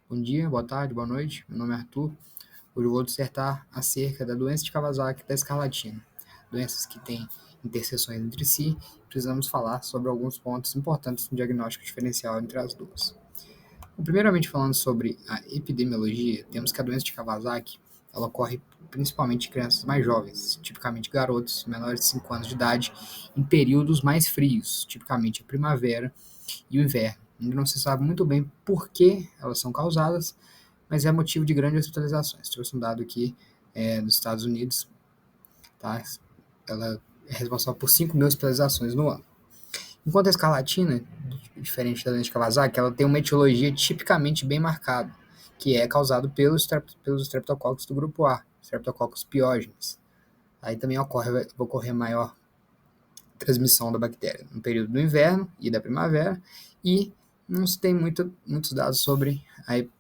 Bom dia, boa tarde, boa noite. Meu nome é Arthur. Hoje eu vou dissertar acerca da doença de Kawasaki e da escarlatina. Doenças que têm interseções entre si. Precisamos falar sobre alguns pontos importantes no diagnóstico diferencial entre as duas. Primeiramente, falando sobre a epidemiologia, temos que a doença de Kawasaki ela ocorre principalmente em crianças mais jovens, tipicamente garotos menores de 5 anos de idade, em períodos mais frios, tipicamente a primavera e o inverno. Ainda não se sabe muito bem por que elas são causadas, mas é motivo de grandes hospitalizações. Trouxe um dado aqui dos Estados Unidos, tá? Ela é responsável por 5 mil hospitalizações no ano. Enquanto a escarlatina, diferente da doença de Kawasaki, ela tem uma etiologia tipicamente bem marcada, que é causado pelos streptococcus do grupo A, Streptococcus pyogenes. Aí também vai ocorrer maior transmissão da bactéria no período do inverno e da primavera, e não se tem muitos dados sobre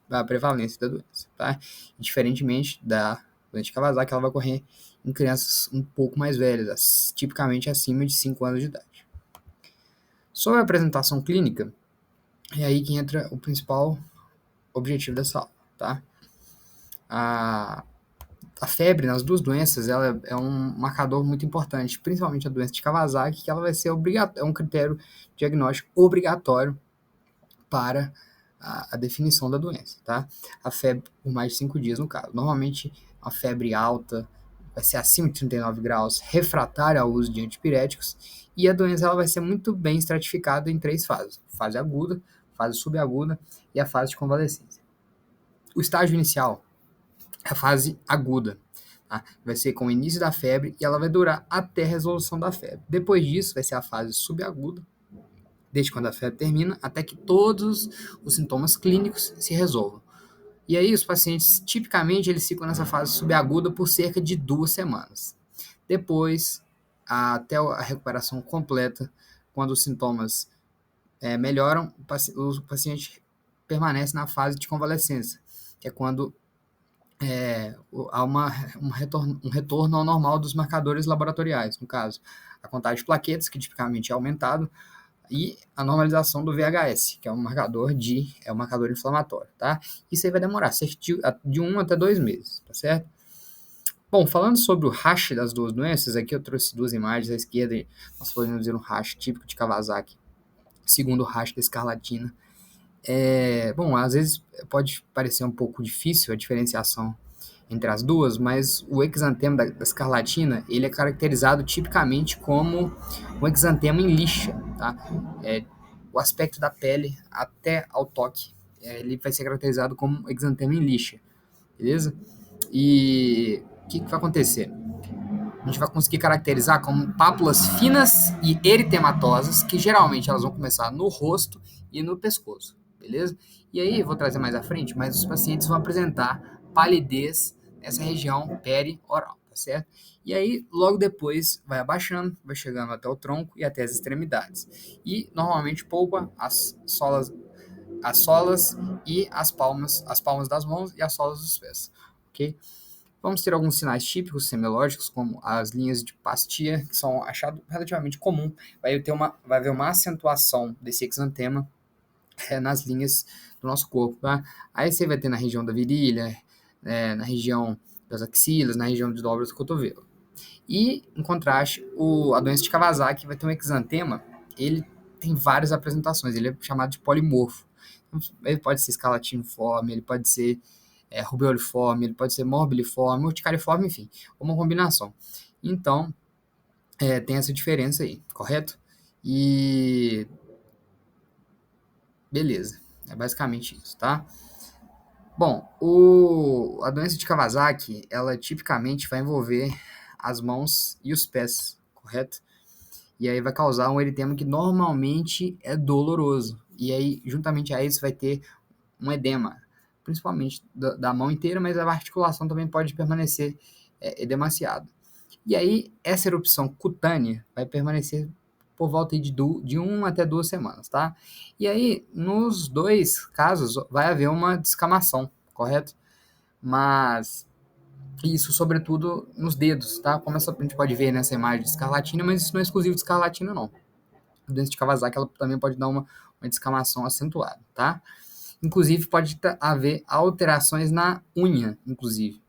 a prevalência da doença. Tá? Diferentemente da doença de Kawasaki, ela vai ocorrer em crianças um pouco mais velhas, tipicamente acima de 5 anos de idade. Sobre a apresentação clínica, é aí que entra o principal objetivo dessa aula. Tá? A febre nas duas doenças ela é um marcador muito importante, principalmente a doença de Kawasaki, que ela vai ser é um critério diagnóstico obrigatório para a definição da doença, tá? A febre por mais de 5 dias, no caso. Normalmente, a febre alta vai ser acima de 39 graus, refratária ao uso de antipiréticos, e a doença ela vai ser muito bem estratificada em 3 fases: fase aguda, fase subaguda e a fase de convalescência. O estágio inicial é a fase aguda. Tá? Vai ser com o início da febre e ela vai durar até a resolução da febre. Depois disso, vai ser a fase subaguda, desde quando a febre termina, até que todos os sintomas clínicos se resolvam. E aí, os pacientes, tipicamente, eles ficam nessa fase subaguda por cerca de 2 semanas. Depois, até a recuperação completa, quando os sintomas melhoram, o paciente permanece na fase de convalescência, que é quando há um retorno ao normal dos marcadores laboratoriais, no caso, a contagem de plaquetas, que tipicamente é aumentado, e a normalização do VHS, que é um marcador inflamatório, tá? Isso aí vai demorar cerca de 1 até 2 meses, tá certo? Bom, falando sobre o rash das duas doenças, aqui eu trouxe 2 imagens à esquerda, nós podemos ver um rash típico de Kawasaki, segundo o rash da escarlatina. Bom, às vezes pode parecer um pouco difícil a diferenciação entre as duas, mas o exantema da escarlatina, ele é caracterizado tipicamente como um exantema em lixa, tá? O aspecto da pele até ao toque, ele vai ser caracterizado como exantema em lixa, beleza? E o que vai acontecer? A gente vai conseguir caracterizar como pápulas finas e eritematosas, que geralmente elas vão começar no rosto e no pescoço, beleza? E aí, vou trazer mais à frente, mas os pacientes vão apresentar palidez nessa região perioral, tá certo? E aí, logo depois, vai abaixando, vai chegando até o tronco e até as extremidades. E, normalmente, poupa as solas e as palmas das mãos e as solas dos pés, ok? Vamos ter alguns sinais típicos semiológicos, como as linhas de Pastia, que são achado relativamente comum. Vai haver uma acentuação desse exantema nas linhas do nosso corpo. Tá? Aí você vai ter na região da virilha, na região das axilas, na região de dobras do cotovelo. E, em contraste, a doença de Kawasaki vai ter um exantema, ele tem várias apresentações, ele é chamado de polimorfo. Ele pode ser escarlatiniforme, ele pode ser rubeoliforme, ele pode ser morbiliforme, urticariforme, enfim, uma combinação. Então, tem essa diferença aí, correto? E beleza, é basicamente isso, tá? Bom, a doença de Kawasaki, ela tipicamente vai envolver as mãos e os pés, correto? E aí vai causar um eritema que normalmente é doloroso. E aí, juntamente a isso, vai ter um edema, principalmente da mão inteira, mas a articulação também pode permanecer edemaciada. E aí, essa erupção cutânea vai permanecer por volta de 1 até 2 semanas, tá? E aí, nos dois casos, vai haver uma descamação, correto? Mas isso, sobretudo, nos dedos, tá? Como a gente pode ver nessa imagem de escarlatina, mas isso não é exclusivo de escarlatina, não. A doença de Kawasaki, ela também pode dar uma descamação acentuada, tá? Inclusive, pode haver alterações na unha, inclusive.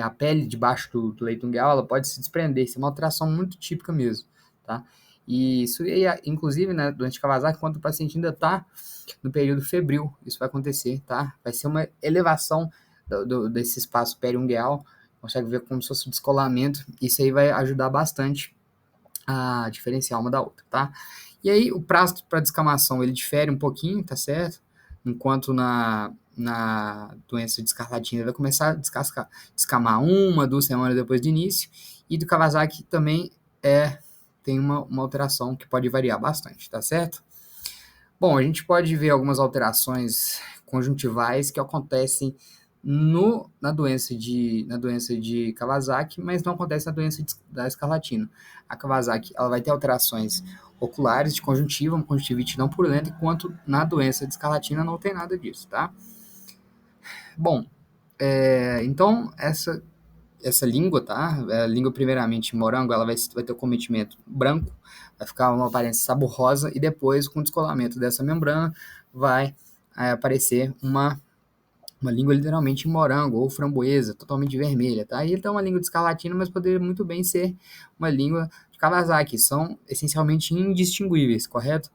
A pele debaixo do leito ungueal, ela pode se desprender. Isso é uma alteração muito típica mesmo, tá? E isso, inclusive, né, doente de Kawasaki, quando o paciente ainda está no período febril, isso vai acontecer, tá? Vai ser uma elevação desse espaço periungueal, consegue ver como se fosse um descolamento. Isso aí vai ajudar bastante a diferenciar uma da outra, tá? E aí, o prazo para descamação, ele difere um pouquinho, tá certo? Enquanto na doença de escarlatina vai começar a descamar 1, 2 semanas depois do início, e do Kawasaki também tem uma alteração que pode variar bastante, tá certo? Bom, a gente pode ver algumas alterações conjuntivais que acontecem na doença de Kawasaki, mas não acontece na doença da escarlatina. A Kawasaki, ela vai ter alterações oculares de conjuntiva, uma conjuntivite não purulenta, enquanto na doença de escarlatina não tem nada disso, tá? Bom, então essa língua, tá? A língua primeiramente morango, ela vai ter o cometimento branco, vai ficar uma aparência saborosa e depois com o descolamento dessa membrana vai aparecer uma língua literalmente morango ou framboesa, totalmente vermelha, tá? E então uma língua de escarlatina, mas poderia muito bem ser uma língua de Kawasaki, são essencialmente indistinguíveis, correto?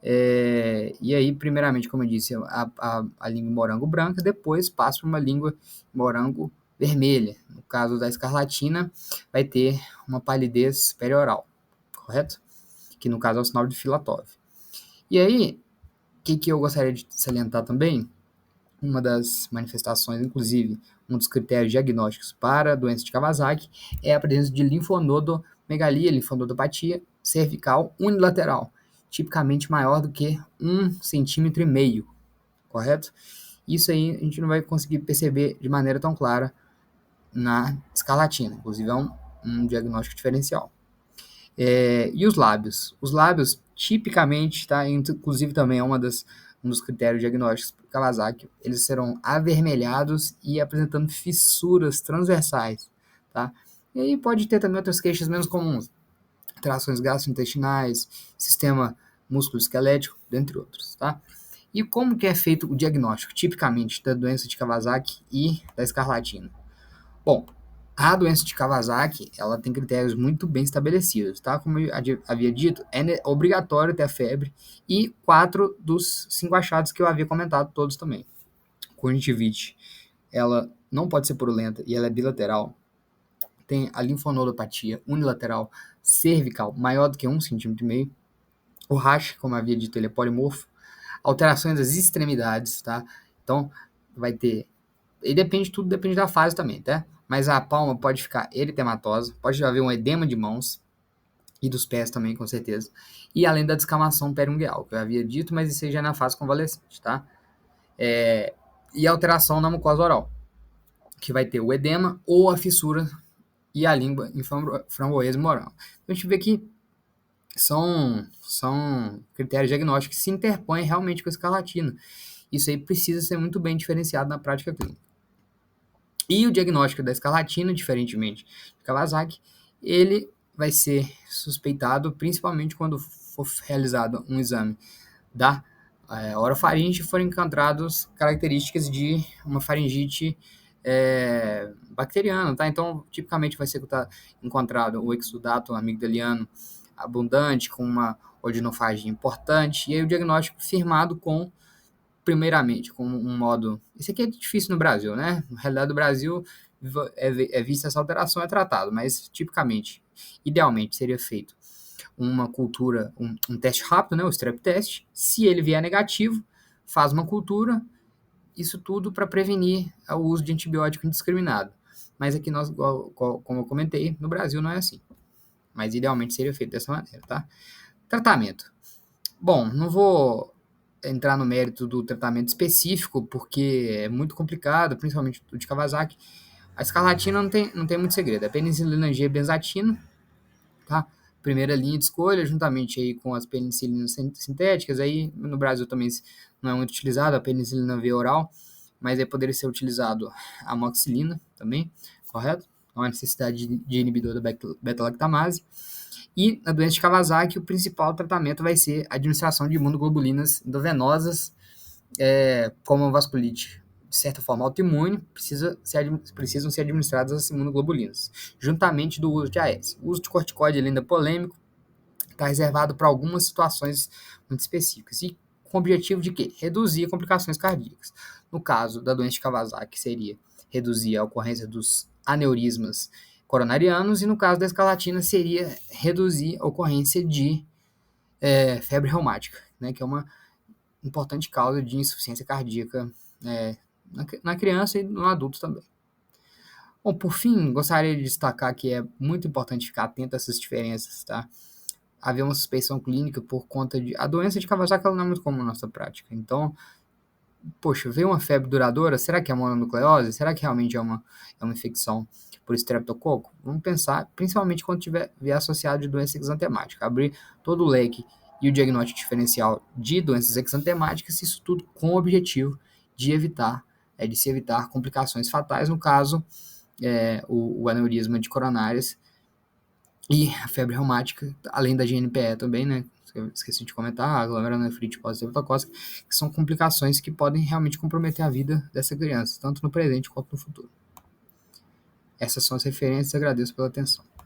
E aí, primeiramente, como eu disse, a língua morango branca, depois passa para uma língua morango vermelha. No caso da escarlatina, vai ter uma palidez perioral, correto? Que no caso é o sinal de Filatov. E aí, o que eu gostaria de salientar também? Uma das manifestações, inclusive, um dos critérios diagnósticos para a doença de Kawasaki é a presença de linfonodomegalia, linfonodopatia cervical unilateral, tipicamente maior do que 1,5 cm, correto? Isso aí a gente não vai conseguir perceber de maneira tão clara na escarlatina, inclusive é um diagnóstico diferencial. E os lábios? Os lábios, tipicamente, tá? Inclusive também é um dos critérios diagnósticos para Kawasaki, eles serão avermelhados e apresentando fissuras transversais, tá? E aí pode ter também outras queixas menos comuns, trações gastrointestinais, sistema músculo-esquelético, dentre outros, tá? E como que é feito o diagnóstico, tipicamente, da doença de Kawasaki e da escarlatina? Bom, a doença de Kawasaki, ela tem critérios muito bem estabelecidos, tá? Como eu havia dito, é obrigatório ter a febre e 4 dos 5 achados que eu havia comentado, todos também. Conjuntivite, ela não pode ser purulenta e ela é bilateral. Tem a linfonodopatia unilateral cervical maior do que 1,5 cm. O rash, como eu havia dito, ele é polimorfo. Alterações das extremidades, tá? Então, vai ter... E tudo depende da fase também, tá? Mas a palma pode ficar eritematosa, pode haver um edema de mãos e dos pés também, com certeza. E além da descamação periungueal, que eu havia dito, mas isso aí já é na fase convalescente, tá? E alteração na mucosa oral, que vai ter o edema ou a fissura e a língua em framboesa morango. Então, a gente vê que são critérios diagnósticos que se interpõem realmente com a escarlatina. Isso aí precisa ser muito bem diferenciado na prática clínica. E o diagnóstico da escarlatina, diferentemente de Kawasaki, ele vai ser suspeitado principalmente quando for realizado um exame da orofaringe e forem encontradas características de uma faringite bacteriana, tá? Então, tipicamente vai ser encontrado o exudato amigdaliano abundante, com uma odinofagia importante, e aí o diagnóstico firmado primeiramente, com um modo... Isso aqui é difícil no Brasil, né? Na realidade, do Brasil é vista essa alteração, é tratado, mas tipicamente, idealmente, seria feito uma cultura, um teste rápido, né? O strep test. Se ele vier negativo, faz uma cultura, isso tudo para prevenir o uso de antibiótico indiscriminado. Mas aqui nós, como eu comentei, no Brasil não é assim. Mas idealmente seria feito dessa maneira, tá? Tratamento. Bom, não vou entrar no mérito do tratamento específico, porque é muito complicado, principalmente o de Kawasaki. A escarlatina não tem muito segredo. É penicilina G benzatina, tá? Primeira linha de escolha, juntamente aí com as penicilinas sintéticas. Aí no Brasil também não é muito utilizado a penicilina V oral, mas aí poderia ser utilizado a amoxicilina também, correto? Não há necessidade de inibidor da beta-lactamase. E na doença de Kawasaki, o principal tratamento vai ser a administração de imunoglobulinas endovenosas como a vasculite, de certa forma, autoimune, precisam ser administradas as imunoglobulinas, juntamente do uso de AS. O uso de corticoide ainda é polêmico, está reservado para algumas situações muito específicas. E com o objetivo de quê? Reduzir complicações cardíacas. No caso da doença de Kawasaki, seria reduzir a ocorrência dos aneurismas coronarianos, e no caso da escarlatina, seria reduzir a ocorrência de febre reumática, né, que é uma importante causa de insuficiência cardíaca na criança e no adulto também. Bom, por fim, gostaria de destacar que é muito importante ficar atento a essas diferenças, tá? Haver uma suspeição clínica por conta de... A doença de Kawasaki ela não é muito comum na nossa prática. Então, poxa, veio uma febre duradoura, será que é mononucleose? Será que realmente é uma infecção por estreptococo? Vamos pensar, principalmente quando vier associado de doença exantemática. Abrir todo o leque e o diagnóstico diferencial de doenças exantemáticas, isso tudo com o objetivo de se evitar complicações fatais, no caso, o aneurisma de coronárias e a febre reumática, além da GNPE também, né? Esqueci de comentar, a glomerulonefrite pós-estreptocócica, que são complicações que podem realmente comprometer a vida dessa criança, tanto no presente quanto no futuro. Essas são as referências, agradeço pela atenção.